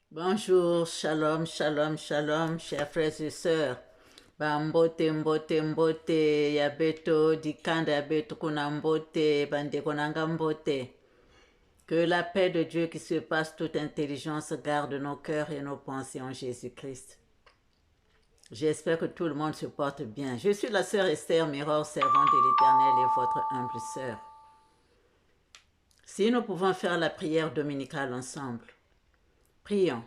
Bonjour, shalom, shalom, shalom, chers frères et sœurs. Bambote, mbote, mbote, yabeto, dikanda, yabeto, kuna mbote, bande konanga mbote. Que la paix de Dieu qui surpasse toute intelligence garde nos cœurs et nos pensées en Jésus-Christ. J'espère que tout le monde se porte bien. Je suis la sœur Esther Miror, servante de l'Éternel et votre humble sœur. Si nous pouvons faire la prière dominicale ensemble, prions.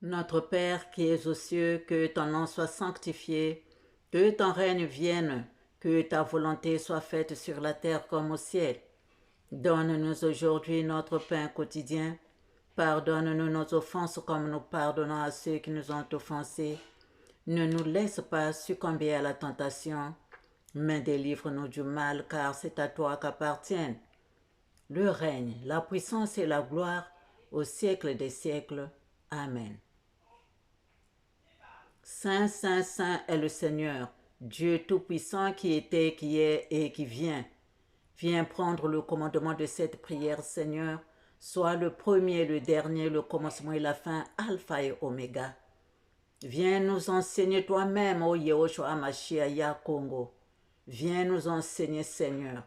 Notre Père qui es aux cieux, que ton nom soit sanctifié, que ton règne vienne, que ta volonté soit faite sur la terre comme au ciel. Donne-nous aujourd'hui notre pain quotidien. Pardonne-nous nos offenses comme nous pardonnons à ceux qui nous ont offensés. Ne nous laisse pas succomber à la tentation, mais délivre-nous du mal, car c'est à toi qu'appartiennent le règne, la puissance et la gloire au siècle des siècles. Amen. Saint, Saint, Saint est le Seigneur, Dieu Tout-Puissant qui était, qui est et qui vient. Viens prendre le commandement de cette prière, Seigneur. Sois le premier, le dernier, le commencement et la fin, Alpha et Oméga. Viens nous enseigner toi-même, ô Yehoshua Hamashiach Congo. Viens nous enseigner, Seigneur.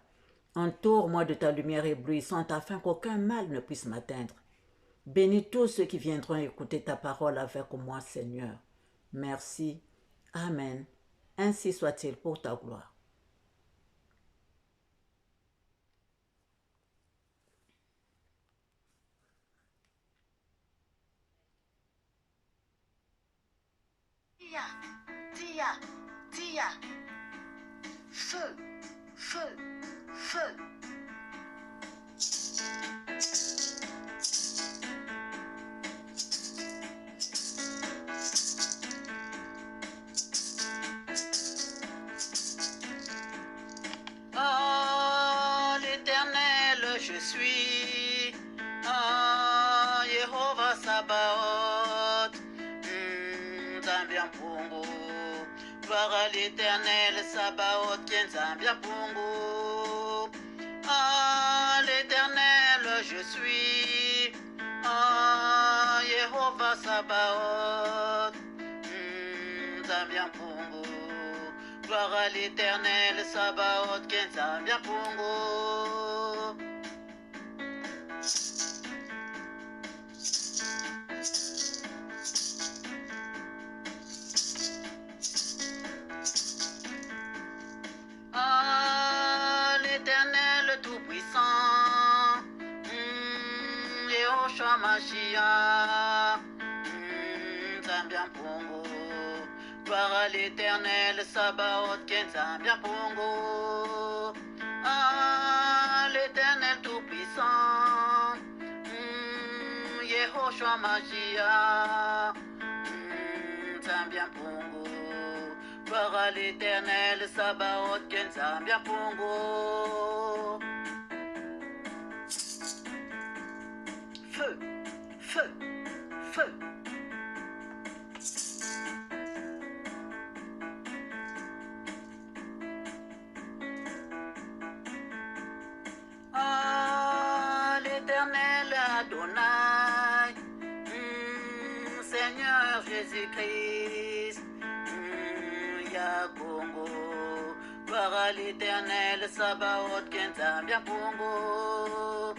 Entoure-moi de ta lumière éblouissante afin qu'aucun mal ne puisse m'atteindre. Bénis tous ceux qui viendront écouter ta parole avec moi, Seigneur. Merci. Amen. Ainsi soit-il pour ta gloire. Tia, tia, tia. Feu, feu, feu. Oh, l'Éternel, je suis. Oh, Jéhovah Sabaoth. Zambia Pungu. Gloire à l'Éternel Sabaoth, qui est Zambia Pungu. Oh, l'Éternel, je suis. Oh, Jéhovah Sabaoth. Zambia Pungu. Gloire à l'Éternel Sabaoth, qui est Zambia Pungu. Ah, l'Éternel Tout-Puissant, Yehoshua Mashiach, Zambia Pungu. Gloire à l'Éternel Sabaoth, qui est Zambia Pungu. Ah, l'Éternel Tout-Puissant, Yehoshua Mashiach, Zambia Pungu. Gloire à l'Éternel Sabaoth, qui est Zambia Pungu. Feu, feu, feu. Ah, l'Éternel Adonai, Seigneur Jésus-Christ, Yakongo. Gloire à l'Éternel Sabaoth, qui est Zambia Pungu.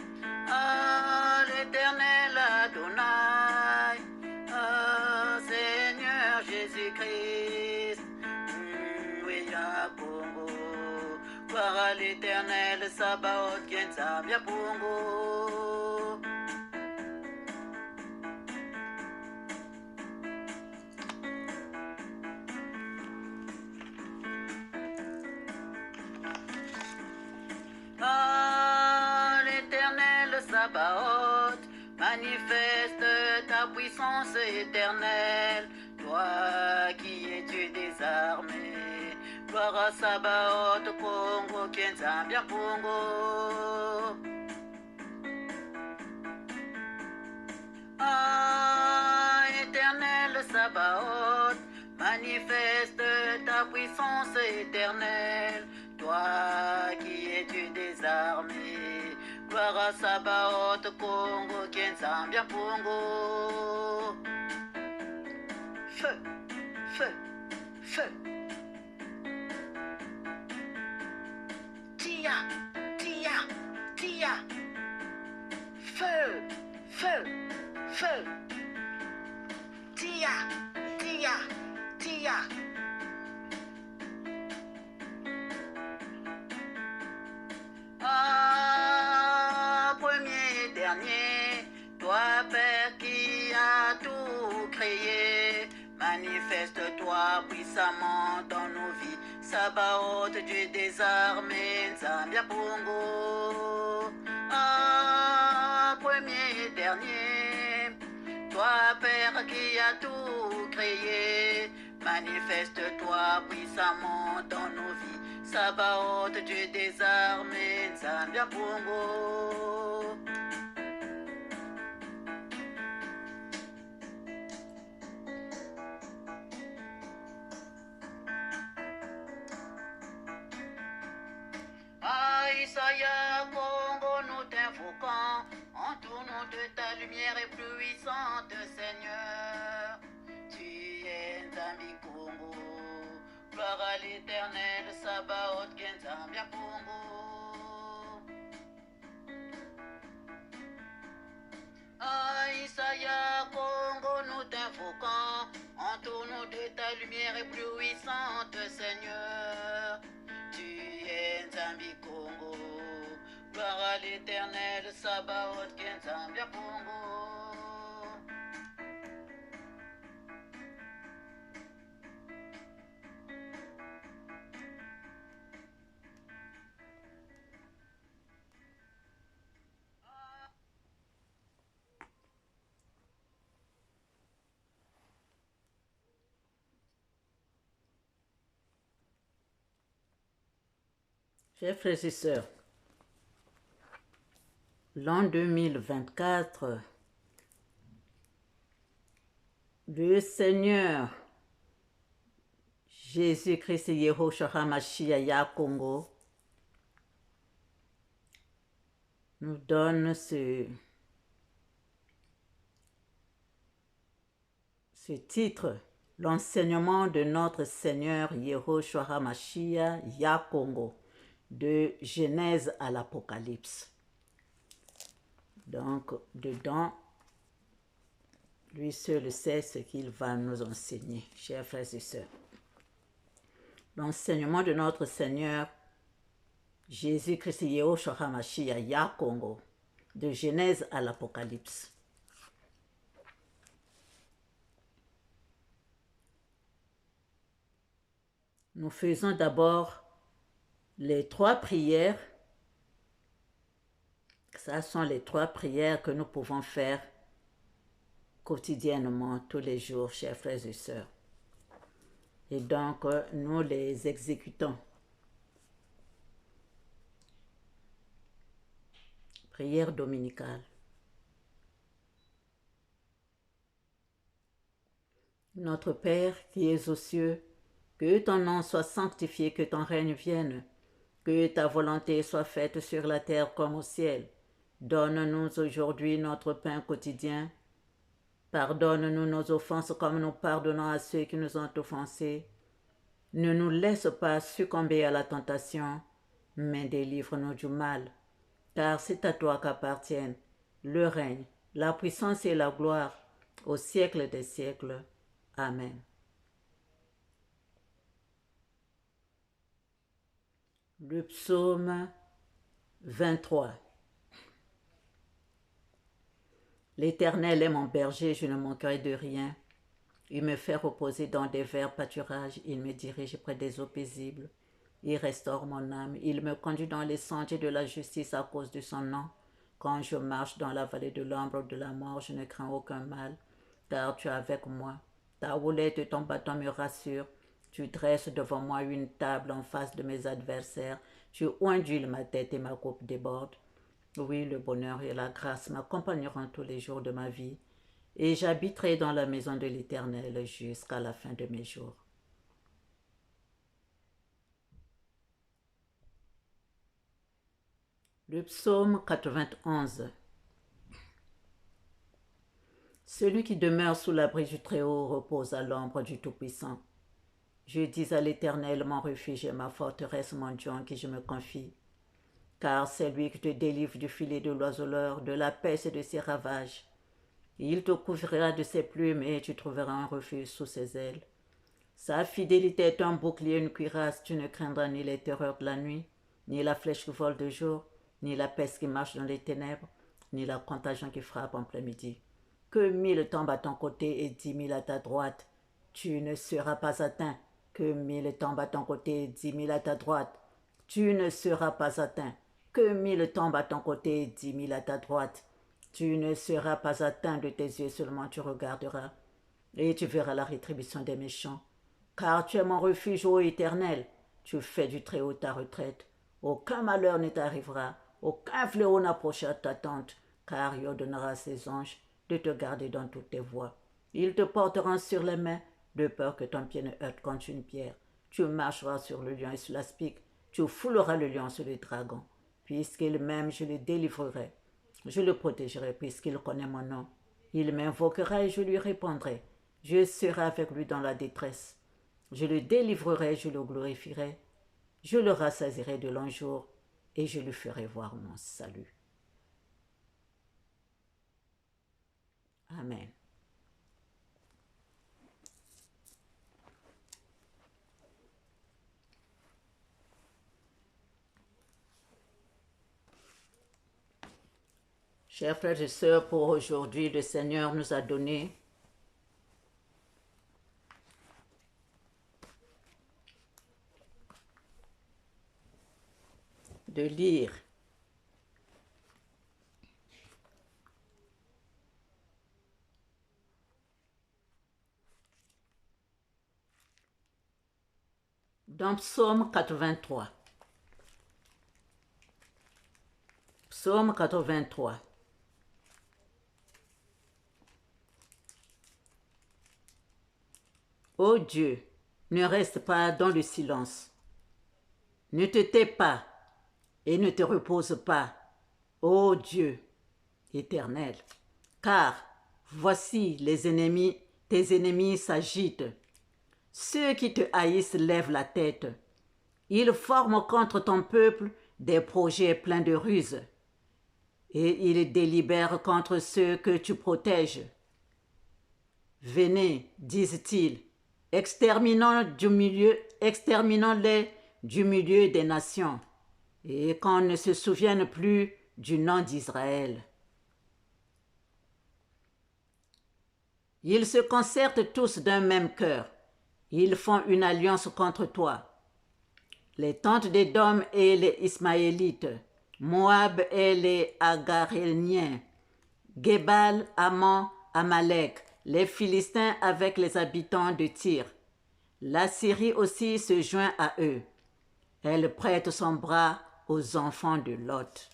Ah, l'Éternel Adonai, ah, Seigneur Jésus-Christ, oui, Yakongo. Gloire à l'Éternel Sabaoth, qui est Zambia Pungu. Ah, l'Éternel Sabaoth, manifeste ta puissance éternelle, toi qui es Dieu des armées. Gloire à Sabaoth, Congo, qui est Zambia Pungu. Ah, éternel Sabaoth, manifeste ta puissance éternelle, toi qui es Dieu des armées. Gloire à Sabaoth, Congo, Kenzambia, Pongo. Feu, feu, feu. Tia, tia, tia. Feu, feu, feu. Tia, tia, tia. Ah, premier et dernier, toi Père qui as tout créé, manifeste-toi puissamment dans nos vies. Sabaoth, Dieu des armées, Nzambia Pongo. Ah, premier et dernier, toi Père qui as tout créé, manifeste-toi puissamment dans nos vies. Sabaoth, Dieu des armées, Nzambia Pongo. Ah, Isaiah, Congo, nous t'invoquons, entoure-nous de ta lumière éblouissante, Seigneur. Tu es Nzambi Congo, gloire à l'éternel, Sabaoth, Kenzambia Pongo. Ah, Isaiah, Congo, nous t'invoquons, entoure-nous de ta lumière éblouissante, Seigneur. Tu es Nzambi Congo, gloire à l'éternel, Sabaoth, Kenzambia Pongo. Chers frères et sœurs, l'an 2024, le Seigneur Jésus-Christ Yehoshua HaMashiach Yah Congo nous donne ce titre, l'enseignement de notre Seigneur Yehoshua HaMashiach Yah Congo, de Genèse à l'Apocalypse. Donc, dedans, lui seul sait ce qu'il va nous enseigner, chers frères et sœurs. L'enseignement de notre Seigneur Jésus-Christ Yehoshua HaMashiach Yah Congo, de Genèse à l'Apocalypse. Nous faisons d'abord les 3 prières. Ce sont les 3 prières que nous pouvons faire quotidiennement, tous les jours, chers frères et sœurs. Et donc, nous les exécutons. Prière dominicale. Notre Père qui es aux cieux, que ton nom soit sanctifié, que ton règne vienne, que ta volonté soit faite sur la terre comme au ciel. Donne-nous aujourd'hui notre pain quotidien. Pardonne-nous nos offenses comme nous pardonnons à ceux qui nous ont offensés. Ne nous laisse pas succomber à la tentation, mais délivre-nous du mal. Car c'est à toi qu'appartiennent le règne, la puissance et la gloire au siècle des siècles. Amen. Le psaume 23. L'Éternel est mon berger, je ne manquerai de rien. Il me fait reposer dans des verts pâturages, il me dirige près des eaux paisibles. Il restaure mon âme, il me conduit dans les sentiers de la justice à cause de son nom. Quand je marche dans la vallée de l'ombre de la mort, je ne crains aucun mal, car tu es avec moi. Ta houlette et ton bâton me rassurent. Tu dresses devant moi une table en face de mes adversaires. Tu ondules ma tête et ma coupe déborde. Oui, le bonheur et la grâce m'accompagneront tous les jours de ma vie, et j'habiterai dans la maison de l'Éternel jusqu'à la fin de mes jours. Le psaume 91. Celui qui demeure sous l'abri du Très-Haut repose à l'ombre du Tout-Puissant. Je dis à l'Éternel, mon refuge et ma forteresse, mon Dieu en qui je me confie. Car c'est lui qui te délivre du filet de l'oiseleur, de la peste et de ses ravages. Il te couvrira de ses plumes et tu trouveras un refuge sous ses ailes. Sa fidélité est un bouclier, une cuirasse. Tu ne craindras ni les terreurs de la nuit, ni la flèche qui vole de jour, ni la peste qui marche dans les ténèbres, ni la contagion qui frappe en plein midi. Que 1000 tombent à ton côté et 10 000 à ta droite, tu ne seras pas atteint. Que 1000 tombent à ton côté et 10 000 à ta droite, tu ne seras pas atteint. Que 1000 tombent à ton côté et 10 000 à ta droite, tu ne seras pas atteint. De tes yeux seulement tu regarderas, et tu verras la rétribution des méchants. Car tu es mon refuge, ô Éternel, tu fais du Très-Haut ta retraite. Aucun malheur ne t'arrivera, aucun fléau n'approchera ta tente, car il ordonnera à ses anges de te garder dans toutes tes voies. Ils te porteront sur les mains, de peur que ton pied ne heurte contre une pierre. Tu marcheras sur le lion et sur l'aspic, tu fouleras le lion sur le dragon. Puisqu'il m'aime, je le délivrerai. Je le protégerai puisqu'il connaît mon nom. Il m'invoquera et je lui répondrai. Je serai avec lui dans la détresse. Je le délivrerai, je le glorifierai. Je le rassasierai de longs jours et je lui ferai voir mon salut. Amen. Chers frères et sœurs, pour aujourd'hui, le Seigneur nous a donné de lire dans Psaume 83. Psaume 83. Ô Dieu, ne reste pas dans le silence. Ne te tais pas et ne te repose pas, ô Dieu éternel. Car voici tes ennemis s'agitent. Ceux qui te haïssent lèvent la tête. Ils forment contre ton peuple des projets pleins de ruses. Et ils délibèrent contre ceux que tu protèges. Venez, disent-ils, exterminons-les du milieu des nations, et qu'on ne se souvienne plus du nom d'Israël. Ils se concertent tous d'un même cœur. Ils font une alliance contre toi. Les tentes d'Édom et les Ismaélites, Moab et les Agaréniens, Gébal, Ammon, Amalek, les Philistins avec les habitants de Tyr. La Syrie aussi se joint à eux. Elle prête son bras aux enfants de Lot.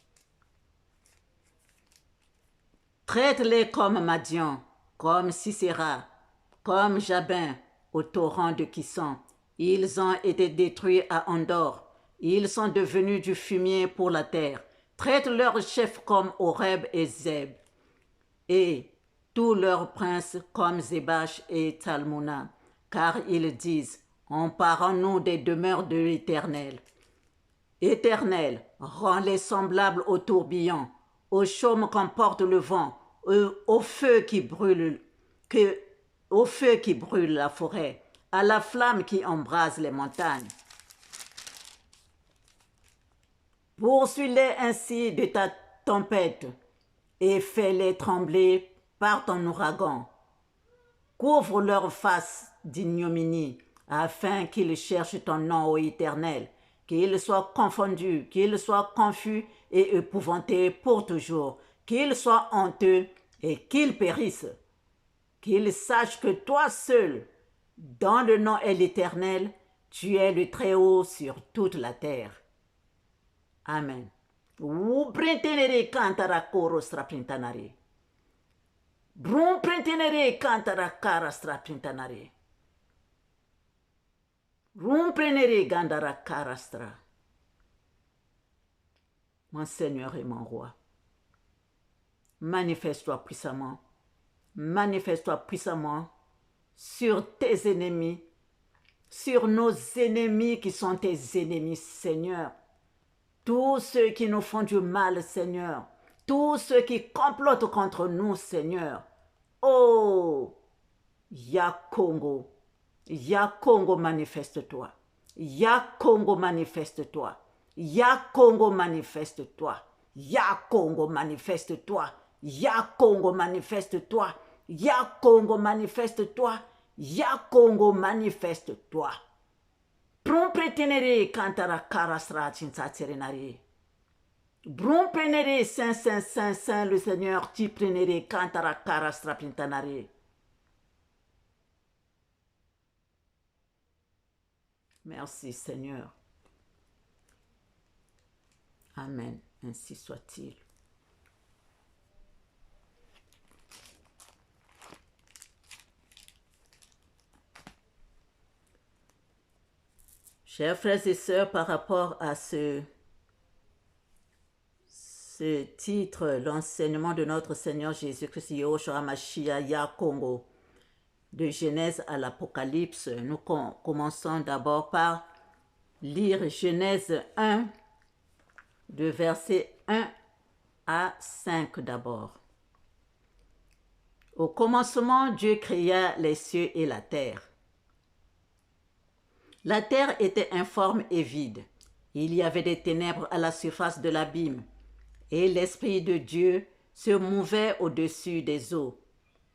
Traite-les comme Madian, comme Sisera, comme Jabin, au torrent de Kisson. Ils ont été détruits à Endor. Ils sont devenus du fumier pour la terre. Traite leurs chefs comme Horeb et Zeb, et tous leurs princes comme Zébach et Talmuna, car ils disent, emparons-nous des demeures de l'Éternel. Éternel, rends-les semblables au tourbillon, au chaume qu'emporte le vent, au feu qui brûle la forêt, à la flamme qui embrase les montagnes. Poursuis-les ainsi de ta tempête et fais-les trembler par ton ouragan. Couvre leur face d'ignominie afin qu'ils cherchent ton nom, ô Éternel, qu'ils soient confondus, qu'ils soient confus et épouvantés pour toujours, qu'ils soient honteux et qu'ils périssent. Qu'ils sachent que toi seul, dans le nom est l'Éternel, tu es le Très-Haut sur toute la terre. Amen. Brum prentenere cantara cara strapintanare. Rumprenere gandara carastra. mon Seigneur et mon Roi. Manifeste-toi puissamment. Manifeste-toi puissamment sur tes ennemis, sur nos ennemis qui sont tes ennemis, Seigneur. Tous ceux qui nous font du mal, Seigneur. Tous ceux qui complotent contre nous, Seigneur. Oh, Ya Congo, manifeste-toi. Ya Congo, manifeste-toi. Ya Congo, manifeste-toi. Ya Congo, manifeste-toi. Ya Congo, manifeste-toi. Ya Congo, manifeste-toi. Ya Congo, manifeste-toi. Prompretenere kantara karasra chinsatserenare. Brompenere saint, saint, saint, saint, le Seigneur, tu prenere kantara karasra pintanare. Merci Seigneur. Amen. Ainsi soit-il. Chers frères et sœurs, par rapport à ce titre, l'enseignement de notre Seigneur Jésus-Christ, Yahushua Mashiach, Ya Congo, de Genèse à l'Apocalypse, nous commençons d'abord par lire Genèse 1, de versets 1 à 5 d'abord. Au commencement, Dieu créa les cieux et la terre. La terre était informe et vide. Il y avait des ténèbres à la surface de l'abîme, et l'Esprit de Dieu se mouvait au-dessus des eaux.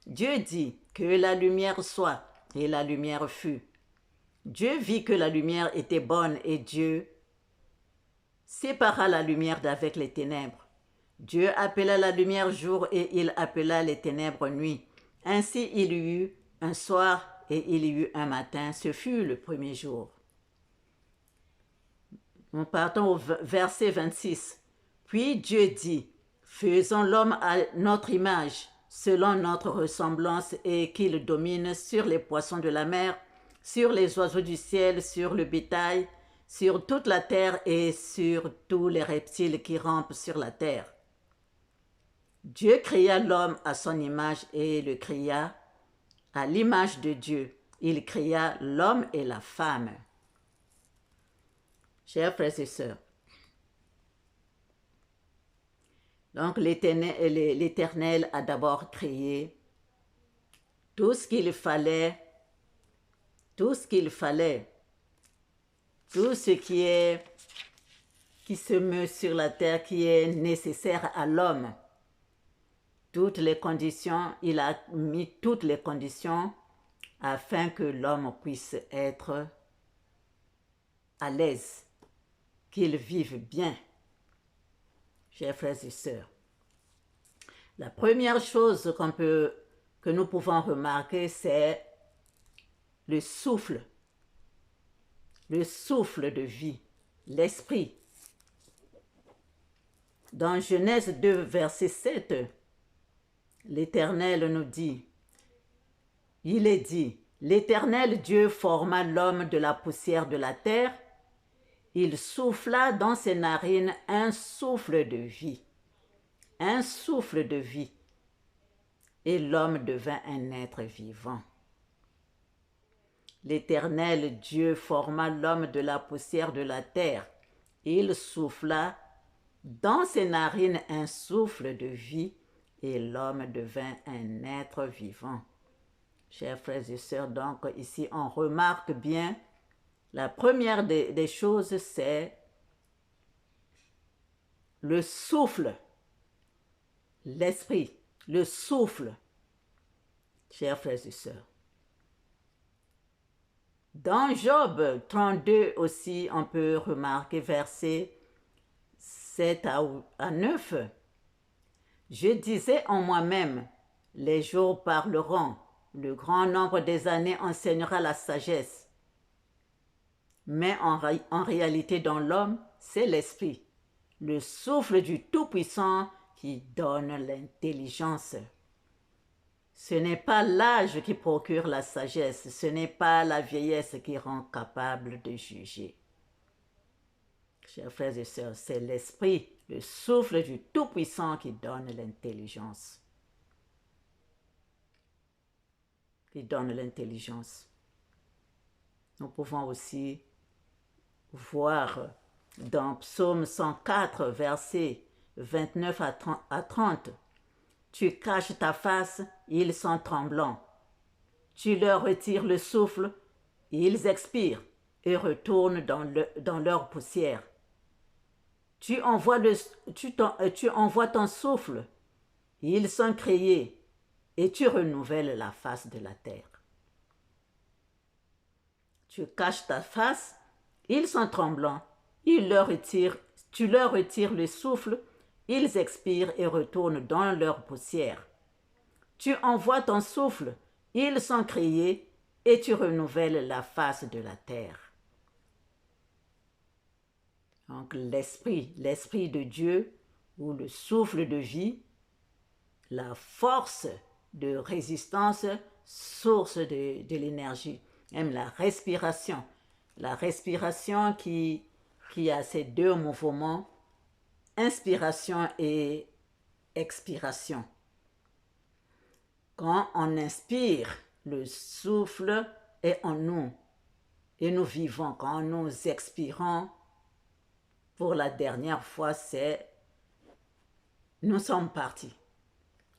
Dieu dit que la lumière soit, et la lumière fut. Dieu vit que la lumière était bonne, et Dieu sépara la lumière d'avec les ténèbres. Dieu appela la lumière jour et il appela les ténèbres nuit. Ainsi il y eut un soir et il y eut un matin. Ce fut le premier jour. Nous partons au verset 26. Puis Dieu dit, faisons l'homme à notre image, selon notre ressemblance, et qu'il domine sur les poissons de la mer, sur les oiseaux du ciel, sur le bétail, sur toute la terre et sur tous les reptiles qui rampent sur la terre. Dieu créa l'homme à son image et le créa à l'image de Dieu. Il créa l'homme et la femme. Chers frères et sœurs, donc l'Éternel a d'abord créé tout ce qu'il fallait, tout ce qui se meut sur la terre, qui est nécessaire à l'homme. Toutes les conditions, il a mis toutes les conditions afin que l'homme puisse être à l'aise, qu'il vive bien. Chers frères et sœurs, la première chose que nous pouvons remarquer, c'est le souffle de vie, l'esprit. Dans Genèse 2, verset 7, l'Éternel nous dit, il est dit, l'Éternel Dieu forma l'homme de la poussière de la terre, il souffla dans ses narines un souffle de vie, et l'homme devint un être vivant. L'Éternel Dieu forma l'homme de la poussière de la terre, il souffla dans ses narines un souffle de vie, et l'homme devint un être vivant. Chers frères et sœurs, donc ici on remarque bien, la première des choses, c'est le souffle, l'esprit, le souffle. Chers frères et sœurs, dans Job 32 aussi, on peut remarquer versets 7 à 9. Je disais en moi-même, les jours parleront, le grand nombre des années enseignera la sagesse. Mais en réalité, dans l'homme, c'est l'esprit, le souffle du Tout-Puissant qui donne l'intelligence. Ce n'est pas l'âge qui procure la sagesse, ce n'est pas la vieillesse qui rend capable de juger. Chers frères et sœurs, c'est l'esprit, le souffle du Tout-Puissant qui donne l'intelligence. Qui donne l'intelligence. Nous pouvons aussi voir dans Psaume 104, versets 29 à 30. Tu caches ta face, ils sont tremblants. Tu leur retires le souffle, ils expirent et retournent dans leur poussière. Tu envoies ton souffle, ils sont créés et tu renouvelles la face de la terre. Tu caches ta face, ils sont tremblants, tu leur retires le souffle, ils expirent et retournent dans leur poussière. Tu envoies ton souffle, ils sont créés et tu renouvelles la face de la terre. Donc l'esprit de Dieu, ou le souffle de vie, la force de résistance, source de l'énergie, même la respiration qui a ces deux mouvements, inspiration et expiration. Quand on inspire, le souffle est en nous et nous vivons. Quand nous expirons, pour la dernière fois, nous sommes partis.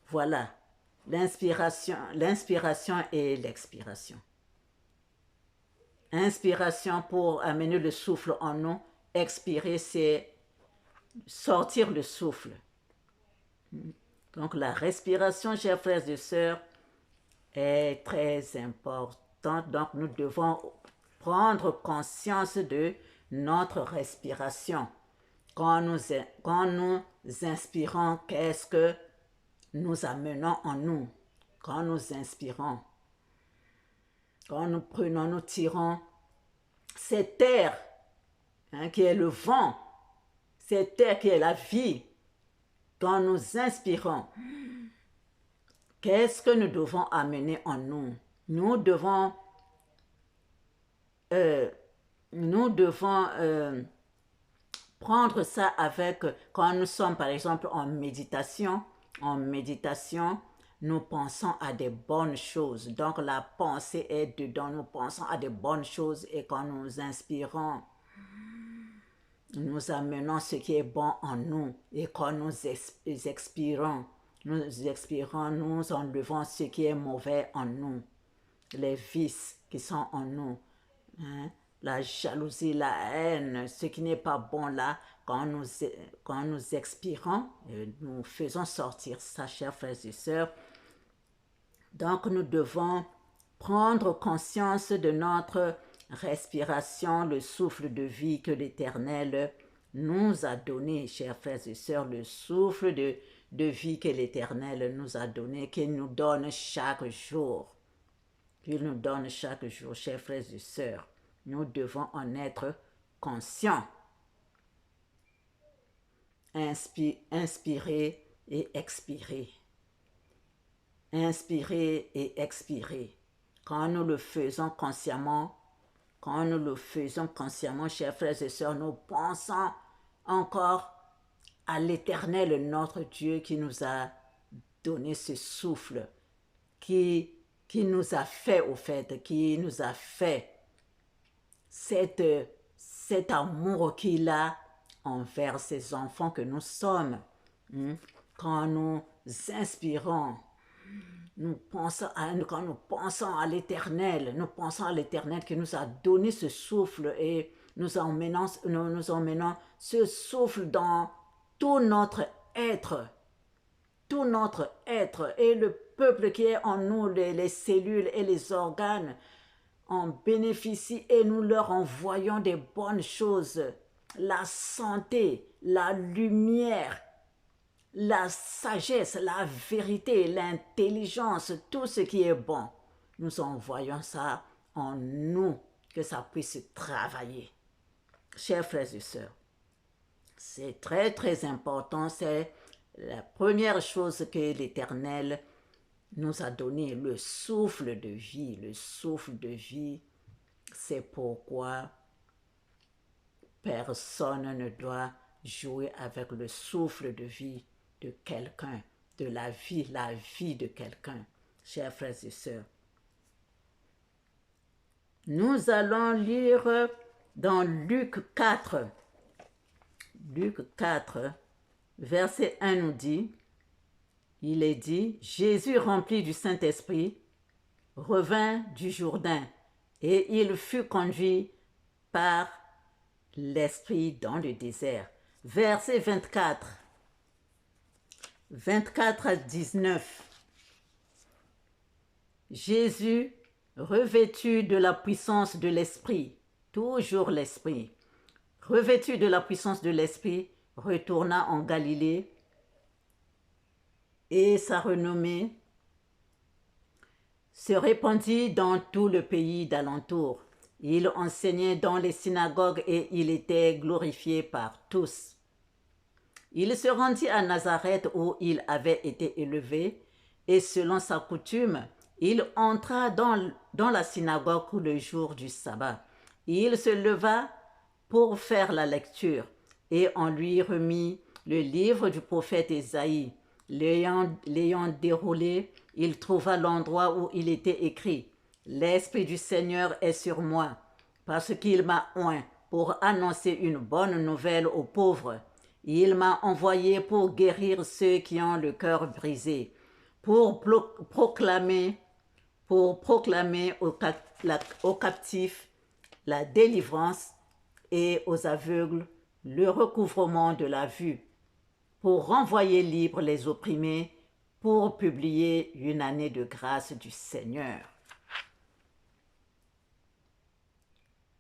Voilà, l'inspiration et l'expiration. Inspiration pour amener le souffle en nous. Expirer, c'est sortir le souffle. Donc la respiration, chers frères et sœurs, est très importante. Donc nous devons prendre conscience de notre respiration. Quand nous inspirons, qu'est-ce que nous amenons en nous? Quand nous inspirons, quand nous prenons, nous tirons cet air qui est le vent, cet air qui est la vie. Quand nous inspirons, qu'est-ce que nous devons amener en nous? Nous devons prendre ça avec, quand nous sommes par exemple en méditation, nous pensons à des bonnes choses. Donc la pensée est dedans, nous pensons à des bonnes choses et quand nous inspirons, nous amenons ce qui est bon en nous. Et quand nous expirons, nous enlevons ce qui est mauvais en nous, les vices qui sont en nous. La jalousie, la haine, ce qui n'est pas bon là, quand nous expirons, nous faisons sortir ça, chers frères et sœurs. Donc nous devons prendre conscience de notre respiration, le souffle de vie que l'Éternel nous a donné, chers frères et sœurs, le souffle de vie que l'Éternel nous a donné, qu'il nous donne chaque jour. Qu'il nous donne chaque jour, chers frères et sœurs. Nous devons en être conscients. Inspirer et expirer. Inspirer et expirer. Quand nous le faisons consciemment, chers frères et sœurs, nous pensons encore à l'Éternel, notre Dieu, qui nous a donné ce souffle, qui nous a fait, au fait, qui nous a fait cet amour qu'il a envers ses enfants que nous sommes. Quand nous inspirons, quand nous pensons à l'Éternel, qui nous a donné ce souffle et nous emmenons ce souffle dans tout notre être. Tout notre être et le peuple qui est en nous, les cellules et les organes, en bénéficient et nous leur envoyons des bonnes choses, la santé, la lumière, la sagesse, la vérité, l'intelligence, tout ce qui est bon. Nous envoyons ça en nous, que ça puisse travailler. Chers frères et sœurs, c'est très très important, c'est la première chose que l'Éternel nous a donné, le souffle de vie. Le souffle de vie, c'est pourquoi personne ne doit jouer avec le souffle de vie de quelqu'un, de la vie de quelqu'un, chers frères et sœurs. Nous allons lire dans Luc 4. Luc 4, verset 1 nous dit, il est dit, Jésus rempli du Saint-Esprit revint du Jourdain et il fut conduit par l'Esprit dans le désert. Verset 24 à 19. Jésus, revêtu de la puissance de l'Esprit, toujours l'Esprit, revêtu de la puissance de l'Esprit, retourna en Galilée et sa renommée se répandit dans tout le pays d'alentour. Il enseignait dans les synagogues et il était glorifié par tous. Il se rendit à Nazareth où il avait été élevé et selon sa coutume, il entra dans la synagogue le jour du sabbat. Il se leva pour faire la lecture et on lui remit le livre du prophète Ésaïe. L'ayant déroulé, il trouva l'endroit où il était écrit « L'Esprit du Seigneur est sur moi, parce qu'il m'a oint pour annoncer une bonne nouvelle aux pauvres. Il m'a envoyé pour guérir ceux qui ont le cœur brisé, pour proclamer aux captifs la délivrance et aux aveugles le recouvrement de la vue, pour renvoyer libres les opprimés, pour publier une année de grâce du Seigneur.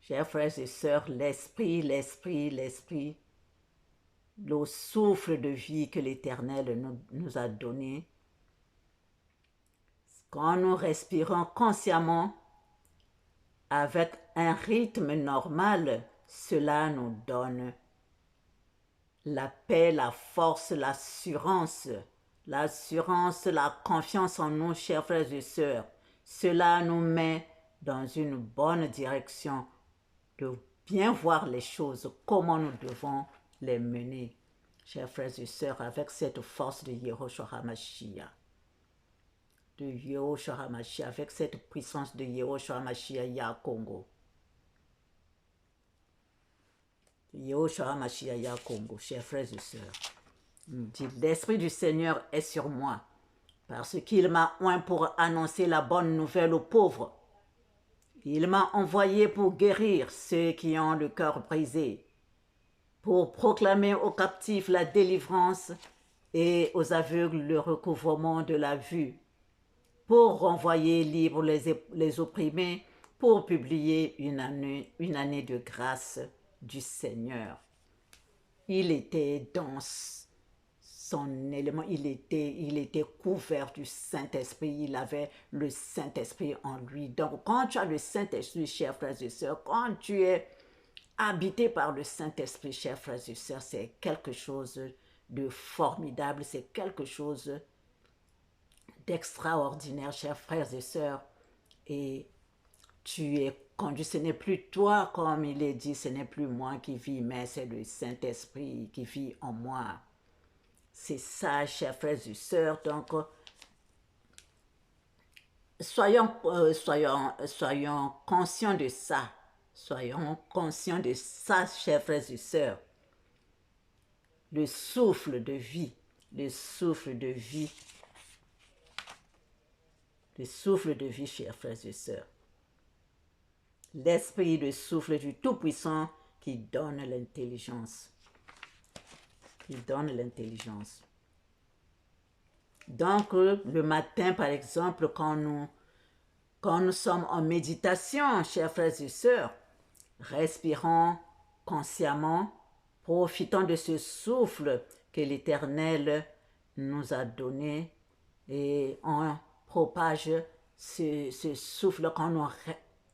Chers frères et sœurs, l'Esprit, le souffle de vie que l'Éternel nous a donné, quand nous respirons consciemment avec un rythme normal, cela nous donne la paix, la force, l'assurance, la confiance en nous, chers frères et sœurs. Cela nous met dans une bonne direction de bien voir les choses, comment nous devons les mener, chers frères et sœurs, avec cette force de Yehoshua HaMashiach. Avec cette puissance de Yehoshua HaMashiach Yah Congo. Yehoshua HaMashiach Yah Congo, chers frères et sœurs. L'Esprit du Seigneur est sur moi, parce qu'il m'a oint pour annoncer la bonne nouvelle aux pauvres. Il m'a envoyé pour guérir ceux qui ont le cœur brisé, pour proclamer aux captifs la délivrance et aux aveugles le recouvrement de la vue, pour renvoyer libres les opprimés, pour publier une année de grâce du Seigneur. Il était dans son élément, il était couvert du Saint-Esprit, il avait le Saint-Esprit en lui. Donc quand tu as le Saint-Esprit, chers frères et sœurs, quand tu es habité par le Saint-Esprit, chers frères et sœurs, c'est quelque chose de formidable, c'est quelque chose d'extraordinaire, chers frères et sœurs. Et tu es conduit, ce n'est plus toi, comme il est dit, ce n'est plus moi qui vis, mais c'est le Saint-Esprit qui vit en moi. C'est ça, chers frères et sœurs. Donc, soyons conscients de ça. Soyons conscients de ça, chers frères et sœurs. Le souffle de vie, le souffle de vie, chers frères et sœurs. L'esprit, le souffle du Tout-Puissant qui donne l'intelligence. Il donne l'intelligence. Donc, le matin, par exemple, quand nous sommes en méditation, chers frères et sœurs, respirons consciemment, profitons de ce souffle que l'Éternel nous a donné et on propage ce souffle quand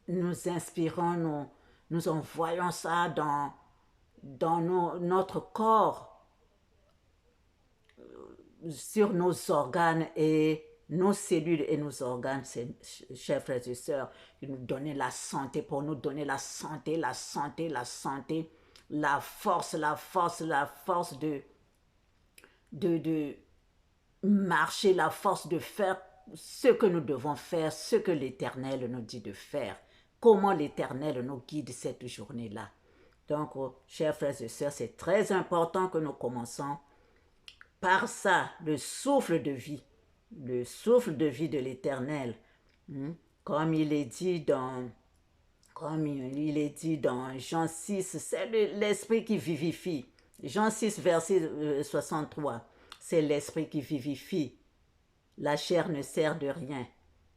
nous inspirons, nous envoyons ça dans notre corps, sur nos organes et nos cellules et nos organes, chers frères et sœurs, qui nous donnent la santé, pour nous donner la santé, la force de marcher, la force de faire ce que nous devons faire, ce que l'Éternel nous dit de faire, comment l'Éternel nous guide cette journée-là. Donc, chers frères et sœurs, c'est très important que nous commençons par ça, le souffle de vie de l'Éternel. Comme il est dit dans Jean 6, c'est l'esprit qui vivifie. Jean 6, verset 63, c'est l'esprit qui vivifie. La chair ne sert de rien.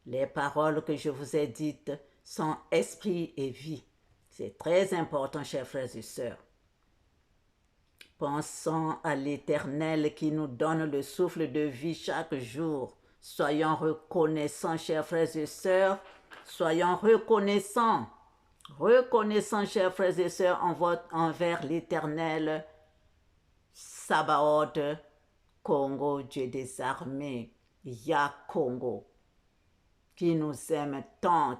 Les paroles que je vous ai dites sont esprit et vie. C'est très important, chers frères et sœurs. Pensons à l'Éternel qui nous donne le souffle de vie chaque jour. Soyons reconnaissants, chers frères et sœurs. Soyons reconnaissants. Reconnaissants, chers frères et sœurs, envers l'Éternel Sabaoth, Congo, Dieu des armées, Yah Congo, qui nous aime tant,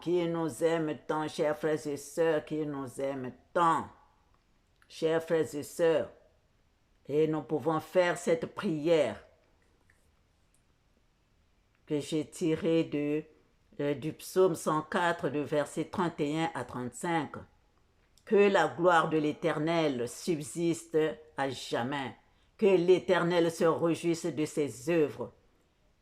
chers frères et sœurs, qui nous aime tant, chers frères et sœurs. Et nous pouvons faire cette prière que j'ai tirée du psaume 104, de versets 31 à 35. Que la gloire de l'Éternel subsiste à jamais. Que l'Éternel se réjouisse de ses œuvres.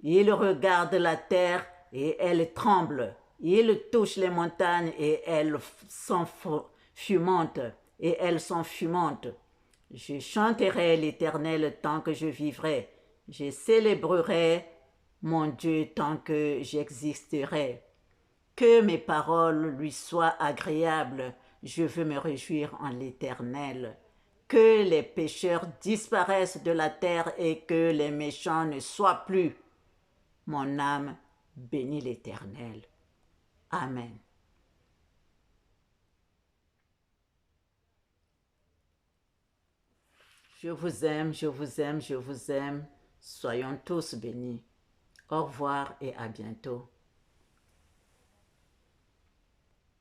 Il regarde la terre et elle tremble. Il touche les montagnes et elles sont fumantes. Je chanterai l'Éternel tant que je vivrai. Je célébrerai mon Dieu tant que j'existerai. Que mes paroles lui soient agréables. Je veux me réjouir en l'Éternel. Que les pécheurs disparaissent de la terre et que les méchants ne soient plus. Mon âme bénit l'Éternel. Amen. Je vous aime, je vous aime, je vous aime. Soyons tous bénis. Au revoir et à bientôt.